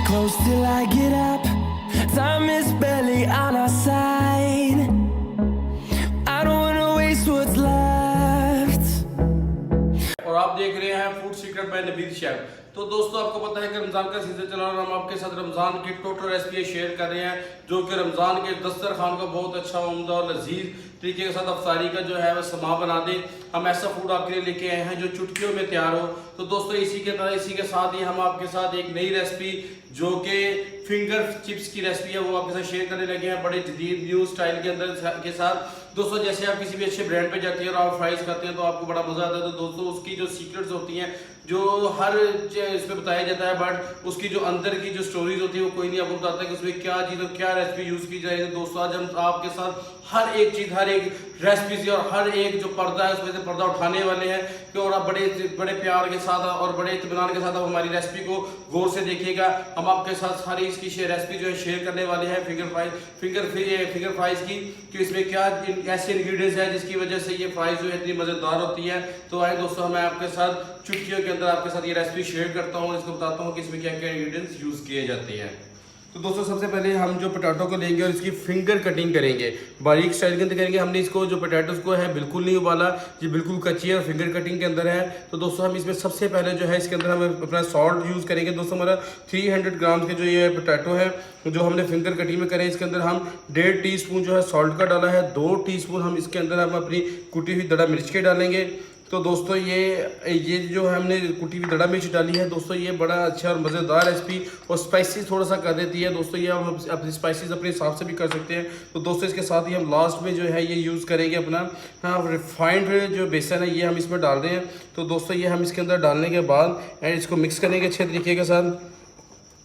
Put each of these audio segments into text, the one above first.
close till I get up. Time is barely on our side. I don't wanna waste what's left. और आप देख रहे हैं food secret by Naveed chef. तो दोस्तों आपको पता है कि रमज़ान का सीज़न चला और हम आपके साथ रमज़ान की टोटल रेसिपी शेयर कर रहे हैं, जो कि रमज़ान के दस्तरखान को बहुत अच्छा, उम्दा और लजीज तरीके के साथ अफ्तारी का जो है वह समा बना दे। हम ऐसा फूड आपके लिए लेके आए हैं जो चुटकियों में तैयार हो। तो दोस्तों इसी के साथ ही हम आपके साथ एक नई रेसिपी जो कि फिंगर चिप्स की रेसिपी है वो आपके साथ शेयर करने लगे हैं, बड़े जदीद न्यू स्टाइल के अंदर के साथ। दोस्तों जैसे आप किसी भी अच्छे ब्रांड पे जाते हैं और आप फ्राइज खाते हैं तो आपको बड़ा मजा आता है। तो दोस्तों उसकी जो सीक्रेट्स होती हैं जो हर इसमें बताया जाता है, बट उसकी जो अंदर की जो स्टोरीज होती है वो कोई नहीं आपको बताता कि उसमें क्या चीज़ और क्या रेसिपी यूज़ की जाएगी। तो दोस्तों आज हम आपके साथ हर एक चीज़, हर एक रेसिपी और हर एक जो पर्दा है उसमें से पर्दा उठाने वाले हैं कि और आप बड़े प्यार के साथ और बड़े इत्मीनान के साथ आप हमारी रेसिपी को गौर से देखिएगा। हम आपके साथ सारी इसकी रेसिपी जो है शेयर करने वाले हैं फिंगर फ्राइज की, कि इसमें क्या ऐसे इंग्रेडिएंट्स हैं जिसकी वजह से ये फ्राइज जो है इतनी मज़ेदार होती है। तो आए दोस्तों मैं आपके साथ चुटकियों के अंदर आपके साथ ये रेसिपी शेयर करता हूँ, इसको बताता हूँ कि इसमें क्या क्या इंग्रेडिएंट्स यूज़ किए जाते हैं। तो दोस्तों सबसे पहले हम जो पोटैटो को लेंगे और इसकी फिंगर कटिंग करेंगे, बारीक स्टाइल के अंदर करेंगे। हमने इसको जो पोटैटोस को है बिल्कुल नहीं उबाला, ये बिल्कुल कच्ची है और फिंगर कटिंग के अंदर है। तो दोस्तों हम इसमें सबसे पहले जो है इसके अंदर हम अपना सॉल्ट यूज़ करेंगे। दोस्तों हमारा 300 ग्राम के जो ये पोटैटो है जो हमने फिंगर कटिंग में करे, इसके अंदर हम 1.5 टीस्पून जो है सॉल्ट का डाला है, 2 टीस्पून हम इसके अंदर हम अपनी कुटी हुई दड़ा मिर्च के डालेंगे। तो दोस्तों ये जो हमने कुटी हुई दड़ा मिर्च डाली है दोस्तों, ये बड़ा अच्छा और मज़ेदार रेसिपी और स्पाइसी थोड़ा सा कर देती है। दोस्तों ये हम अपनी स्पाइसीज अपने हिसाब से भी कर सकते हैं। तो दोस्तों इसके साथ ही हम लास्ट में जो है ये यूज़ करेंगे अपना रिफाइंड जो बेसन है ये हम इसमें डाल रहे हैं। तो दोस्तों ये हम इसके अंदर डालने के बाद इसको मिक्स करेंगे अच्छे तरीके के साथ।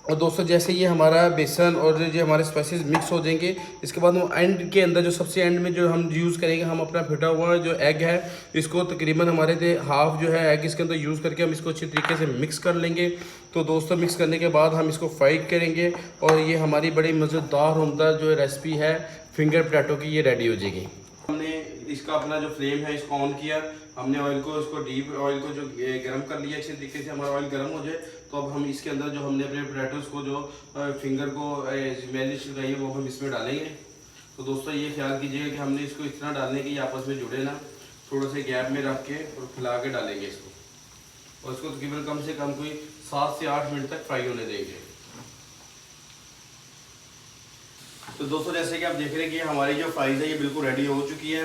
और दोस्तों जैसे ये हमारा बेसन और जो हमारे स्पाइसेस मिक्स हो जाएंगे, इसके बाद वो एंड के अंदर जो सबसे एंड में जो हम यूज़ करेंगे, हम अपना फेटा हुआ जो एग है इसको तकरीबन हमारे थे हाफ जो है एग इसके अंदर यूज़ करके हम इसको अच्छी तरीके से मिक्स कर लेंगे। तो दोस्तों मिक्स करने के बाद हम इसको फ्राई करेंगे और ये हमारी बड़ी मज़ेदार उम्दा जो रेसिपी है फिंगर पोटैटो की, ये रेडी हो जाएगी। हमने इसका अपना जो फ्लेम है इसको ऑन किया, हमने ऑयल को इसको डीप ऑयल को जो गर्म कर लिया अच्छे तरीके से। हमारा ऑयल गर्म हो जाए तो अब हम इसके अंदर जो हमने अपने पोटैटोस को जो फिंगर को मैरिनेट लगाई है वो हम इसमें डालेंगे। तो दोस्तों ये ख्याल कीजिएगा कि हमने इसको इस तरह डालने की आपस में जुड़े ना, थोड़ा सा गैप में रख के और फैला के डालेंगे इसको, और इसको तकरीबन कम से कम कोई 7 से 8 मिनट तक फ्राई होने देंगे। तो दोस्तों जैसे कि आप देख रहे हैं कि हमारी जो फ्राइज़ है ये बिल्कुल रेडी हो चुकी है।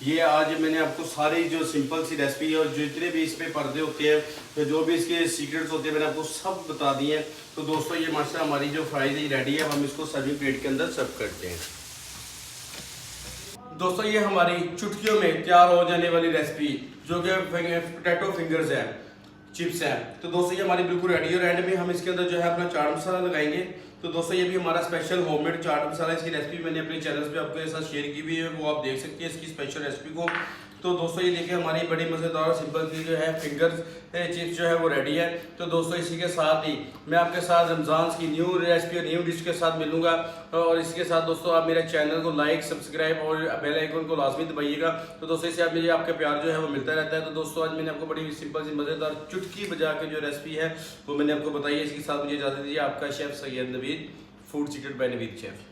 ये आज मैंने आपको सारी जो सिंपल सी रेसिपी है और जितने भी इसमें पर्दे होते हैं तो जो भी इसके सीक्रेट्स होते हैं मैंने आपको सब बता दिए हैं। तो दोस्तों ये माशाल्लाह हमारी जो फ्राइज़ है रेडी है, हम इसको सर्विंग प्लेट के अंदर सर्व करते हैं। दोस्तों ये हमारी चुटकियों में तैयार हो जाने वाली रेसिपी जो कि पोटैटो फिंगर्स है, चिप्स हैं। तो दोस्तों ये हमारी बिल्कुल रेडी है और एंड में हम इसके अंदर जो है अपना चाट मसाला लगाएंगे। तो दोस्तों ये भी हमारा स्पेशल होममेड चाट मसाला, इसकी रेसिपी मैंने अपने चैनल पे आपके साथ शेयर की हुई है, वो आप देख सकते हैं इसकी स्पेशल रेसिपी को। तो दोस्तों ये देखिए हमारी बड़ी मज़ेदार और सिंपल सी जो है फिंगर चिप्स जो है वो रेडी है। तो दोस्तों इसी के साथ ही मैं आपके साथ रमज़ान की न्यू रेसिपी और न्यू डिश के साथ मिलूंगा। और इसके साथ दोस्तों आप मेरे चैनल को लाइक, सब्सक्राइब और बेल आइकन को लाजमी दबाइएगा। तो दोस्तों इससे आप मुझे आपका प्यार जो है वो मिलता रहता है। तो दोस्तों आज मैंने आपको बड़ी सिंपल सी मज़ेदार चुटकी बजा के जो रेसिपी है वो मैंने आपको बताई है। इसके साथ मुझे इजाज़त दीजिए, आपका chef Syed Naveed, food secret by Naveed chef.